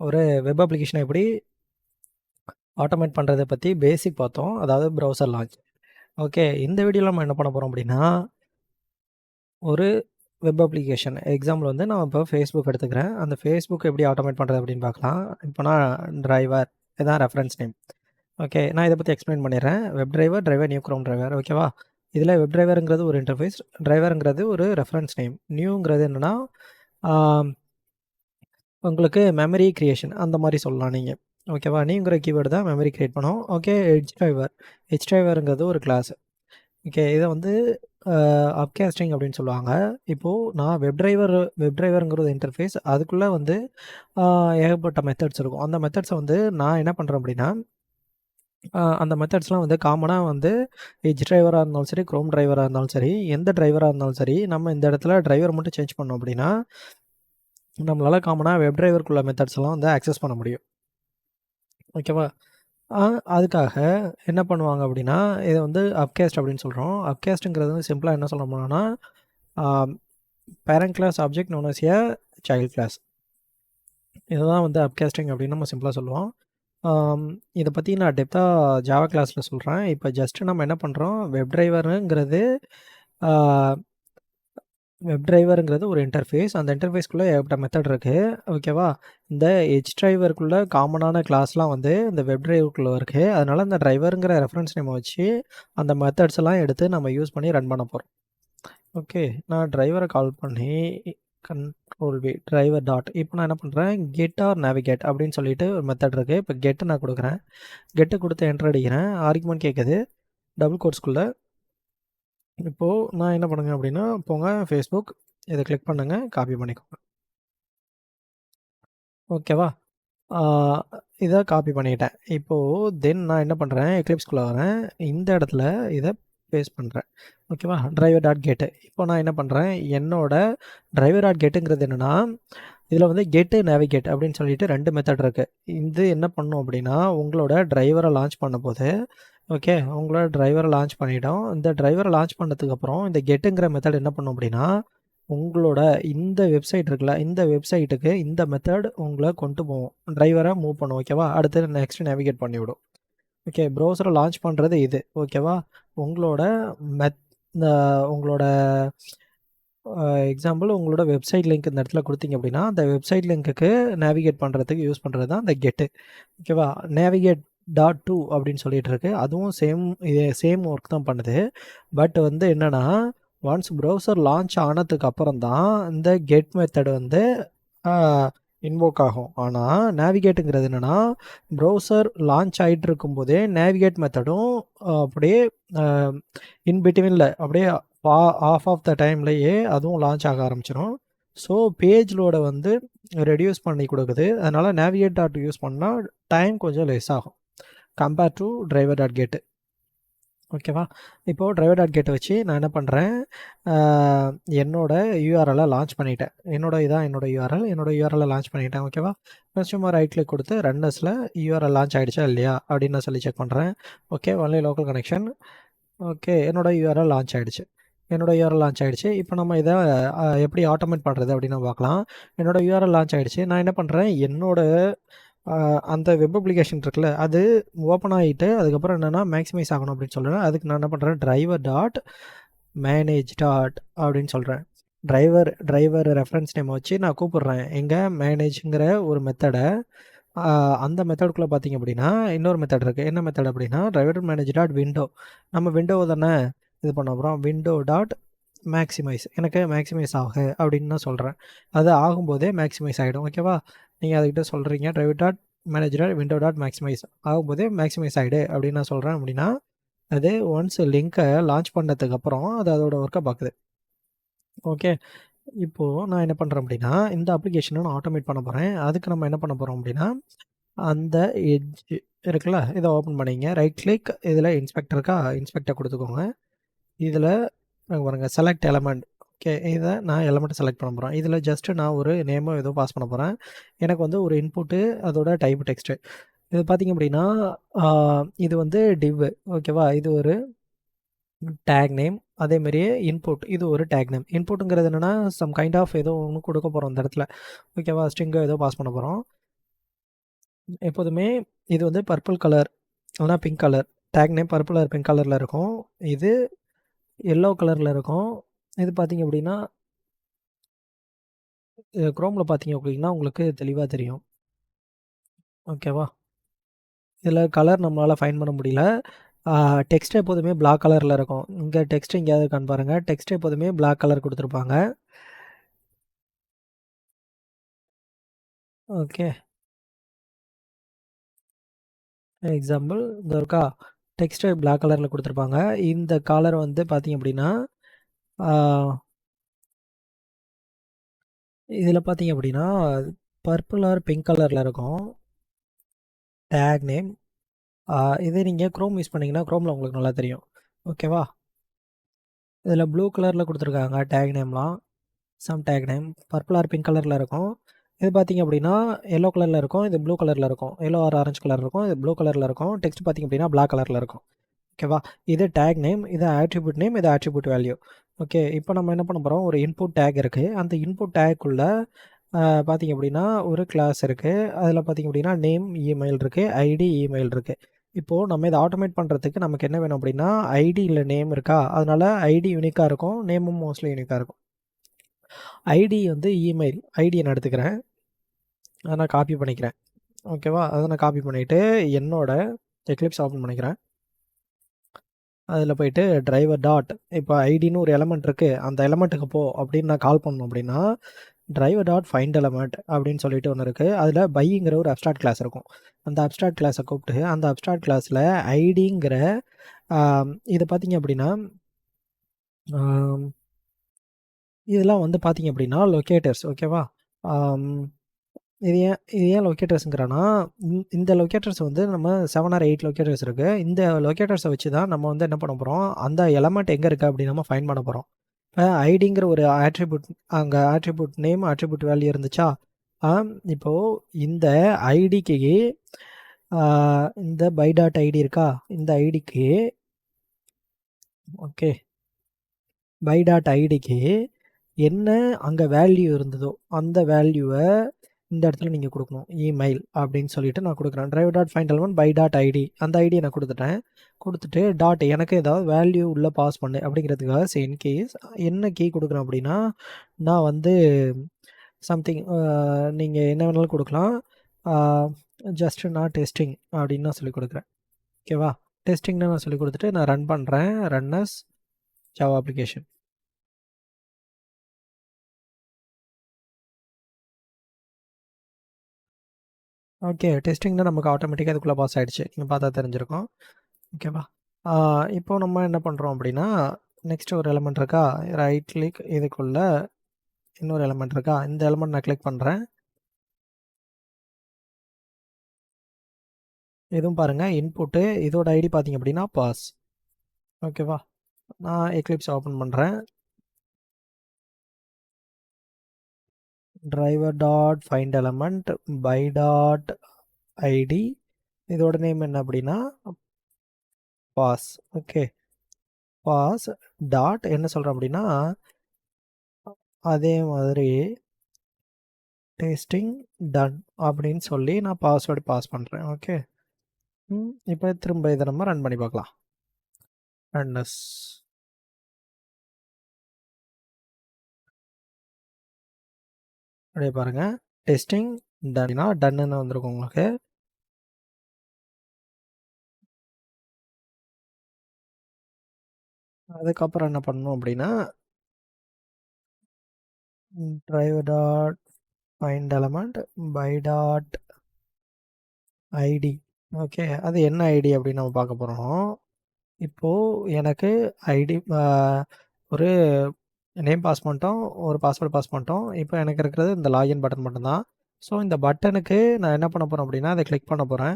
ஒரு வெப் அப்ளிகேஷனை எப்படி ஆட்டோமேட் பண்ணுறதை பற்றி பேசிக் பார்த்தோம். அதாவது ப்ரௌசர் லான்ச். ஓகே, இந்த வீடியோவில் நம்ம என்ன பண்ண போகிறோம் அப்படின்னா, ஒரு வெப் அப்ளிகேஷன் எக்ஸாம்பிள் வந்து நான் இப்போ ஃபேஸ்புக் எடுத்துக்கிறேன். அந்த ஃபேஸ்புக் எப்படி ஆட்டோமேட் பண்ணுறது அப்படின்னு பார்க்கலாம். இப்போ நான் டிரைவர் இதான் ரெஃபரன்ஸ் நேம். ஓகே, நான் இதை பற்றி எக்ஸ்பிளைன் பண்ணிடுறேன். Web driver, driver, new Chrome driver. ஓகேவா? இதில் வெப் டிரைவருங்கிறது ஒரு இன்டர்ஃபேஸ், டிரைவருங்கிறது ஒரு ரெஃபரன்ஸ் நேம். நியூங்கிறது என்னென்னா உங்களுக்கு மெமரி கிரியேஷன் அந்த மாதிரி சொல்லலாம் நீங்கள். ஓகேவா? நீங்கிற கீவேர்டு தான் மெமரி கிரியேட் பண்ணும். ஓகே, ஹெச் டிரைவருங்கிறது ஒரு கிளாஸ். ஓகே, இதை வந்து அப்காஸ்டிங் அப்படின்னு சொல்லுவாங்க. இப்போது நான் வெப் டிரைவருங்கிறது இன்டர்ஃபேஸ், அதுக்குள்ளே வந்து ஏகப்பட்ட மெத்தட்ஸ் இருக்கும். அந்த மெத்தட்ஸை வந்து நான் என்ன பண்ணுறேன் அப்படின்னா, அந்த மெத்தட்ஸ்லாம் வந்து காமனாக வந்து ஹெச் டிரைவராக இருந்தாலும் சரி, க்ரோம் டிரைவராக இருந்தாலும் சரி, எந்த டிரைவராக இருந்தாலும் சரி, நம்ம இந்த இடத்துல டிரைவர் மட்டும் சேஞ்ச் பண்ணோம் அப்படின்னா நம்மளால் காமனாக வெப் டிரைவருக்குள்ள மெத்தட்ஸ் எல்லாம் வந்து ஆக்சஸ் பண்ண முடியும். ஓகேவா? அதுக்காக என்ன பண்ணுவாங்க அப்படின்னா, இதை வந்து அப்காஸ்ட் அப்படின்னு சொல்கிறோம். அப்காஸ்ட்டுங்கிறது வந்து சிம்பிளாக என்ன சொல்ல போனோம்னா, parent class object known as a child class. இதுதான் வந்து அப்காஸ்டிங் அப்படின்னு நம்ம சிம்பிளாக சொல்லுவோம். இதை பற்றி நான் டெப்த்தாக ஜாவா கிளாஸில் சொல்கிறேன். இப்போ ஜஸ்ட்டு நம்ம என்ன பண்ணுறோம், வெப் டிரைவருங்கிறது ஒரு இன்டர்ஃபேஸ். அந்த இன்டர்ஃபேஸ்க்குள்ளே ஏகப்பட்ட மெத்தட் இருக்குது. ஓகேவா? இந்த ஹெச் டிரைவருக்குள்ளே காமனான கிளாஸ்லாம் வந்து இந்த வெப் டிரைவருக்குள்ளே இருக்குது. அதனால் இந்த டிரைவருங்கிற ரெஃபரன்ஸ் நேமை வச்சு அந்த மெத்தட்ஸ் எல்லாம் எடுத்து நம்ம யூஸ் பண்ணி ரன் பண்ண போகிறோம். ஓகே, நான் டிரைவரை கால் பண்ணி கண்ட்ரோல் வி டிரைவர் டாட் இப்போ நான் என்ன பண்ணுறேன், கெட் ஆர் நேவிகேட் அப்படின்னு சொல்லிட்டு ஒரு மெத்தட் இருக்குது. இப்போ கெட்டு நான் கொடுக்குறேன். கெட்டு கொடுத்து என்டர் அடிக்கிறேன். ஆர்குமெண்ட் கேட்குது டபுள் கோட்ஸ்குள்ளே. இப்போது நான் என்ன பண்ணுங்க அப்படின்னா, போங்க ஃபேஸ்புக், இதை கிளிக் பண்ணுங்க, காப்பி பண்ணிக்கோங்க. ஓகேவா? இதை காப்பி பண்ணிட்டேன். இப்போது தென் நான் என்ன பண்ணுறேன், எக்லிப்ஸ்குள்ளே வரேன். இந்த இடத்துல இதை பேஸ்ட் பண்ணுறேன். ஓகேவா? டிரைவர் டாட் கெட்டு. இப்போ நான் என்ன பண்ணுறேன், என்னோட டிரைவர் டாட் கெட்டுங்கிறது என்னென்னா, இதில் வந்து கெட்டு நேவிகேட் அப்படின்னு சொல்லிட்டு 2 மெத்தட் இருக்குது. இது என்ன பண்ணும் அப்படின்னா, உங்களோட டிரைவரை லான்ச் பண்ணும்போது ஓகே, உங்களோட டிரைவரை லான்ச் பண்ணிட்டோம். இந்த டிரைவரை லான்ச் பண்ணதுக்கப்புறம் இந்த கெட்டுங்கிற மெத்தட் என்ன பண்ணும் அப்படின்னா, உங்களோட இந்த வெப்சைட் இருக்குல்ல, இந்த வெப்சைட்டுக்கு இந்த மெத்தட் உங்களை கொண்டு போகும். டிரைவரை மூவ் பண்ணும். ஓகேவா? அடுத்து நெக்ஸ்ட் நேவிகேட் பண்ணிவிடும். ஓகே, ப்ரௌசரை லான்ச் பண்ணுறது இது. ஓகேவா? உங்களோட இந்த உங்களோட எக்ஸாம்பிள் உங்களோட வெப்சைட் லிங்க் இந்த இடத்துல கொடுத்தீங்க அப்படின்னா, அந்த வெப்சைட் லிங்க்குக்கு நேவிகேட் பண்ணுறதுக்கு யூஸ் பண்ணுறது தான் இந்த கெட்டு. ஓகேவா? நேவிகேட் டாட் டூ அப்படின்னு சொல்லிட்டு இருக்கு. அதுவும் சேம் ஒர்க் தான் பண்ணுது. பட் வந்து என்னென்னா, ஒன்ஸ் ப்ரௌசர் லான்ச் ஆனதுக்கு அப்புறம் தான் இந்த கெட் மெத்தட் வந்து இன்வோக் ஆகும். ஆனால் நேவிகேட்டுங்கிறது என்னென்னா, ப்ரௌசர் லான்ச் ஆகிட்டு இருக்கும்போதே நேவிகேட் மெத்தடும் அப்படியே இன் பிட்வீனில் அப்படியே ஆஃப் ஆஃப் த டைம்லேயே அதுவும் லான்ச் ஆக ஆரம்பிச்சிடும். ஸோ பேஜ் லோடை வந்து ரெடியூஸ் பண்ணி கொடுக்குது. அதனால் நேவிகேட் டாட் யூஸ் பண்ணால் டைம் கொஞ்சம் லெஸ் ஆகும் கம்பேர் டு டிரைவர் டாட் கெட்டு. ஓகேவா? இப்போது டிரைவர் டாட் கெட்டை வச்சு நான் என்ன பண்ணுறேன், என்னோட யூஆர்எல்லை லான்ச் பண்ணிட்டேன். என்னோட யூஆர்எல்லை லான்ச் பண்ணிட்டேன். ஓகேவா? சும்மா ரைட் கிளிக் கொடுத்து ரன்னர்ஸில் யூஆர்எல் லான்ச் ஆகிடுச்சா இல்லையா அப்படின்னு நான் சொல்லி செக் பண்ணுறேன். Okay, only local connection. Okay, என்னோட யூஆர்எல் லான்ச் ஆகிடுச்சு. இப்போ நம்ம இதை எப்படி ஆட்டோமேட் பண்ணுறது அப்படின்னு பார்க்கலாம். என்னோட யூஆர்எல் லான்ச் ஆகிடுச்சு. நான் என்ன பண்ணுறேன், என்னோட அந்த வெப் அப்ளிகேஷன் இருக்குல்ல, அது ஓப்பன் ஆகிட்டு அதுக்கப்புறம் என்னென்னா மேக்ஸிமைஸ் ஆகணும் அப்படின்னு சொல்கிறேன். அதுக்கு நான் என்ன பண்ணுறேன், டிரைவர் டாட் மேனேஜ் டாட் அப்படின்னு சொல்கிறேன். டிரைவர் ரெஃபரன்ஸ் நேம் வச்சு நான் கூப்பிட்றேன். எங்கே மேனேஜுங்கிற ஒரு மெத்தடை அந்த மெத்தடுக்குள்ளே பார்த்தீங்க அப்படின்னா இன்னொரு மெத்தட் இருக்குது. என்ன மெத்தட் அப்படின்னா, டிரைவர் மேனேஜ் டாட் விண்டோ. நம்ம விண்டோ தானே இது பண்ண போகிறோம். விண்டோ டாட் மேக்ஸிமைஸ், எனக்கு மேக்ஸிமைஸ் ஆகு அப்படின்னு நான் சொல்கிறேன். அது ஆகும்போதே மேக்ஸிமைஸ் ஆகிடும். ஓகேவா? நீங்கள் அதுக்கிட்ட சொல்கிறீங்க driver dot manage dot window dot maximise ஆகும்போதே மேக்ஸிமைஸ் ஆகிடு அப்படின்னு நான் சொல்கிறேன். அப்படின்னா அது ஒன்ஸ் லிங்க்கை லான்ச் பண்ணதுக்கப்புறம் அது அதோட ஒர்க்கை பார்க்குது. ஓகே, இப்போது நான் என்ன பண்ணுறேன் அப்படின்னா, இந்த அப்ளிகேஷனை நான் ஆட்டோமேட் பண்ண போகிறேன். அதுக்கு நம்ம என்ன பண்ண போகிறோம் அப்படின்னா, அந்த எட்ஜ் இருக்குல்ல, இதை ஓப்பன் பண்ணிங்க. ரைட் கிளிக், இதில் இன்ஸ்பெக்டர் கொடுத்துக்கோங்க. இதில் பாருங்கள் செலக்ட் எலமெண்ட். ஓகே, இதை நான் எலமெண்ட்டை செலக்ட் பண்ண போகிறேன். இதில் ஜஸ்ட்டு நான் ஒரு நேமோ ஏதோ பாஸ் பண்ண போகிறேன். எனக்கு வந்து ஒரு இன்புட்டு, அதோட டைப் டெக்ஸ்ட்டு. இது பார்த்திங்க அப்படின்னா இது வந்து டிவ். ஓகேவா? இது ஒரு டேக் நேம். அதேமாரியே இன்புட், இது ஒரு டேக் நேம். இன்புட்டுங்கிறது என்னென்னா சம் கைண்ட் ஆஃப் ஏதோ ஒன்று கொடுக்க போகிறோம் இந்த இடத்துல. ஓகேவா? ஸ்ட்ரிங்கோ ஏதோ பாஸ் பண்ண போகிறோம். எப்போதுமே இது வந்து பர்பிள் கலர் இல்லைனா pink colour. Tag name purple or pink கலரில் இருக்கும். இது எல்லோ கலரில் இருக்கும். இது பார்த்தீங்க அப்படின்னா குரோமில் பார்த்தீங்க அப்படின்னா உங்களுக்கு தெளிவாக தெரியும். ஓகேவா? இதில் கலர் நம்மளால் ஃபைண்ட் பண்ண முடியல. டெக்ஸ்ட் எப்போதுமே பிளாக் கலரில் இருக்கும். இங்கே டெக்ஸ்ட் எங்கேயாவது இருக்கான்னு பாருங்கள். டெக்ஸ்ட் எப்போதுமே பிளாக் கலர் கொடுத்துருப்பாங்க. ஓகே. எக்ஸாம்பிள் இந்த இருக்கா, டெக்ஸ்ட்டு பிளாக் கலரில் கொடுத்துருப்பாங்க. இந்த கலர் வந்து பார்த்தீங்க அப்படின்னா இதில் பார்த்தீங்க அப்படின்னா பர்பிள் ஆர் பிங்க் கலரில் இருக்கும் டேக் நேம். இதே நீங்கள் க்ரோம் யூஸ் பண்ணிங்கன்னா க்ரோமில் உங்களுக்கு நல்லா தெரியும். ஓகேவா? இதில் ப்ளூ கலரில் கொடுத்துருக்காங்க டேக் நேம்லாம். Some tag name purple or pink கலரில் இருக்கும். இது பார்த்தீங்க அப்படின்னா எல்லோ கலரில் இருக்கும். இது ப்ளூ கலரில் இருக்கும். எல்லோ ஆர் ஆரஞ்சு கலர் இருக்கும். இது ப்ளூ கலரில் இருக்கும். டெக்ஸ்ட் பார்த்தீங்க அப்படின்னா பிளாக் கலரில் இருக்கும். ஓகேவா? இது டேக் நேம், இது ஆட்ரிபியூட் நேம், இது ஆட்ரிபியூட் வேல்யூ. ஓகே. இப்போ நம்ம என்ன பண்ண போகிறோம், ஒரு இன்புட் டேக் இருக்குது. அந்த இன்புட் டேக்குள்ளே பார்த்தீங்க அப்படின்னா ஒரு கிளாஸ் இருக்குது. அதில் பார்த்தீங்க அப்படின்னா நேம் இமெயில் இருக்குது, ஐடி இமெயில் இருக்குது. இப்போது நம்ம இதை ஆட்டோமேட் பண்ணுறதுக்கு நமக்கு என்ன வேணும் அப்படின்னா ஐடி இல்லை நேம் இருக்கா, அதனால் ஐடி யூனிக்காக இருக்கும், நேமும் மோஸ்ட்லி யூனிக்காக இருக்கும். ஐடி வந்து இமெயில் ஐடியை நான் எடுத்துக்கிறேன், அதை நான் காப்பி பண்ணிக்கிறேன். ஓகேவா? அதை நான் காப்பி பண்ணிவிட்டு என்னோட எக்லிப்ஸ் ஓப்பன் பண்ணிக்கிறேன். அதில் போயிட்டு டிரைவர் டாட் இப்போ ஐடின்னு ஒரு எலமெண்ட் இருக்குது, அந்த எலமெண்ட்டுக்கு போ அப்படின்னு நான் கால் பண்ணணும் அப்படின்னா டிரைவர் டாட் ஃபைண்ட் எலமெண்ட் அப்படின்னு சொல்லிட்டு ஒன்று இருக்குது. அதில் பைங்கிற ஒரு அப்ஸ்ட்ராக்ட் கிளாஸ் இருக்கும். அந்த அப்ஸ்ட்ராக்ட் கிளாஸை கூப்பிட்டு அந்த அப்ஸ்ட்ராக்ட் கிளாஸில் ஐடிங்கிற இதை பார்த்தீங்க அப்படின்னா இதெல்லாம் வந்து பார்த்தீங்க அப்படின்னா லொக்கேட்டர்ஸ். ஓகேவா? இது ஏன் லொக்கேட்டர்ஸுங்கிறனா இந்த லொக்கேட்டர்ஸ் வந்து நம்ம 7 ஆர் 8 லொக்கேட்டர்ஸ் இருக்குது. இந்த லொக்கேட்டர்ஸை வச்சு தான் நம்ம வந்து என்ன பண்ண போகிறோம், அந்த எலமெண்ட் எங்கே இருக்குது அப்படின்னு நம்ம ஃபைண்ட் பண்ண போகிறோம். இப்போ ஐடிங்கிற ஒரு ஆட்ரிபியூட், அங்கே ஆட்ரிபியூட் நேம் ஆட்ரிபியூட் வேல்யூ இருந்துச்சா, இப்போது இந்த ஐடிக்கு இந்த பை டாட் ஐடி இருக்கா, இந்த ஐடிக்கு ஓகே பை டாட் ஐடிக்கு என்ன அங்கே வேல்யூ இருந்ததோ அந்த வேல்யூவை இந்த இடத்துல நீங்கள் கொடுக்கணும். இமெயில் அப்படின்னு சொல்லிட்டு நான் கொடுக்குறேன். Driver dot find element by dot ID, அந்த ஐடியை நான் கொடுத்துட்டேன். கொடுத்துட்டு டாட் எனக்கு ஏதாவது வேல்யூ உள்ளே பாஸ் பண்ணு அப்படிங்கிறதுக்காக இன்கேஸ் என்ன கீ கொடுக்குறேன் அப்படின்னா நான் வந்து சம்திங் நீங்கள் என்ன வேணாலும் கொடுக்கலாம். ஜஸ்ட் நான் டெஸ்டிங் அப்படின்னு நான் சொல்லிக் கொடுக்குறேன். ஓகேவா? டெஸ்டிங்னு நான் சொல்லிக் கொடுத்துட்டு நான் ரன் பண்ணுறேன். Run as Java application. Okay. டெஸ்டிங்னா நமக்கு ஆட்டோமேட்டிக்காக அதுக்குள்ளே பாஸ் ஆகிடுச்சு. நீங்கள் பார்த்தா தெரிஞ்சிருக்கும். ஓகேவா? இப்போ நம்ம என்ன பண்ணுறோம் அப்படின்னா நெக்ஸ்ட் ஒரு எலமெண்ட் இருக்கா, ரைட் கிளிக், இதுக்குள்ளே இன்னொரு எலமெண்ட் இருக்கா, இந்த எலமெண்ட் நான் கிளிக் பண்ணுறேன். இதுவும் பாருங்கள் இன்புட்டு, இதோட ஐடி பார்த்தீங்க அப்படின்னா பாஸ். ஓகேவா? நான் எக்லிப்ஸ் ஓப்பன் பண்ணுறேன். Driver dot find element by dot ID, இதோட நேம் என்ன அப்படின்னா பாஸ். ஓகே. பாஸ் டாட் என்ன சொல்கிறேன் அப்படின்னா அதே மாதிரி டெஸ்டிங் டன் அப்படின்னு சொல்லி நான் பாஸ்வேர்டு பாஸ் பண்ணுறேன். ஓகே. இப்போ திரும்ப இதை நம்ம ரன் பண்ணி பார்க்கலாம். ரன்னஸ் அப்படியே பாருங்கள், டெஸ்டிங் டன்னா டன்னு வந்திருக்கும் உங்களுக்கு. அதுக்கப்புறம் என்ன பண்ணணும் அப்படின்னா driver dot find element by dot ID. Okay. அது என்ன ஐடி அப்படின்னு நம்ம பார்க்க போகிறோம். இப்போது எனக்கு ஐடி ஒரு நேம் பாஸ் பண்ணிட்டோம், ஒரு பாஸ்வேர்டு பாஸ் பண்ணிட்டோம். இப்போ எனக்கு இருக்கிறது இந்த லாகின் பட்டன் மட்டும்தான். ஸோ இந்த பட்டனுக்கு நான் என்ன பண்ண போகிறேன் அப்படின்னா அதை கிளிக் பண்ண போகிறேன்.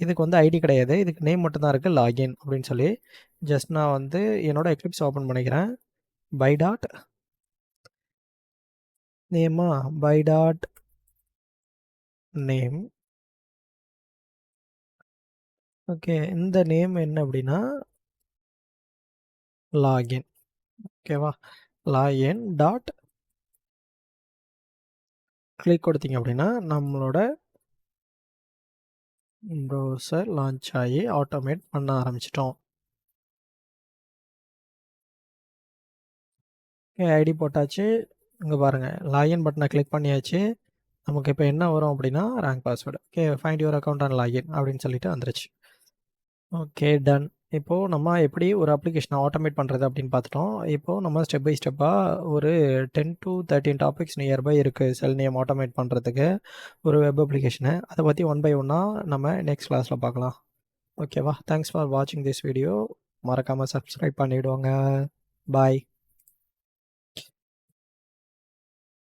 இதுக்கு வந்து ஐடி கிடையாது, இதுக்கு நேம் மட்டும்தான் இருக்குது, லாகின் அப்படின்னு சொல்லி. ஜஸ்ட் நான் வந்து என்னோடய எக்லிப்ஸ் ஓப்பன் பண்ணிக்கிறேன். பை டாட் நேமா, பை டாட் நேம். ஓகே. இந்த நேம் என்ன அப்படின்னா லாகின். ஓகேவா? லாகின் டாட் கிளிக் கொடுத்தீங்க அப்படின்னா நம்மளோட ப்ரௌசர் லான்ச் ஆகி ஆட்டோமேட் பண்ண ஆரம்பிச்சிட்டோம். ஓகே, ஐடி போட்டாச்சு. இங்க பாருங்க, லாகின் பட்டனை கிளிக் பண்ணியாச்சு. நமக்கு இப்போ என்ன வரும் அப்படின்னா, wrong password. Okay, find your account and login அப்படின்னு சொல்லிட்டு வந்துருச்சு. Okay, done. இப்போது நம்ம எப்படி ஒரு அப்ளிகேஷனை ஆட்டோமேட் பண்ணுறது அப்படின்னு பார்த்துட்டோம். இப்போது நம்ம ஸ்டெப் பை ஸ்டெப்பாக ஒரு 10 to 13 டாபிக்ஸ் நியர்பை இருக்குது செல் நேம் ஆட்டோமேட் பண்ணுறதுக்கு ஒரு வெப் அப்ளிகேஷனை. அதை பற்றி ஒன் பை ஒன்னாக நம்ம நெக்ஸ்ட் கிளாஸில் பார்க்கலாம். ஓகேவா? தேங்க்ஸ் ஃபார் வாட்சிங் திஸ் வீடியோ. மறக்காமல் சப்ஸ்கிரைப் பண்ணிவிடுவாங்க. பாய்.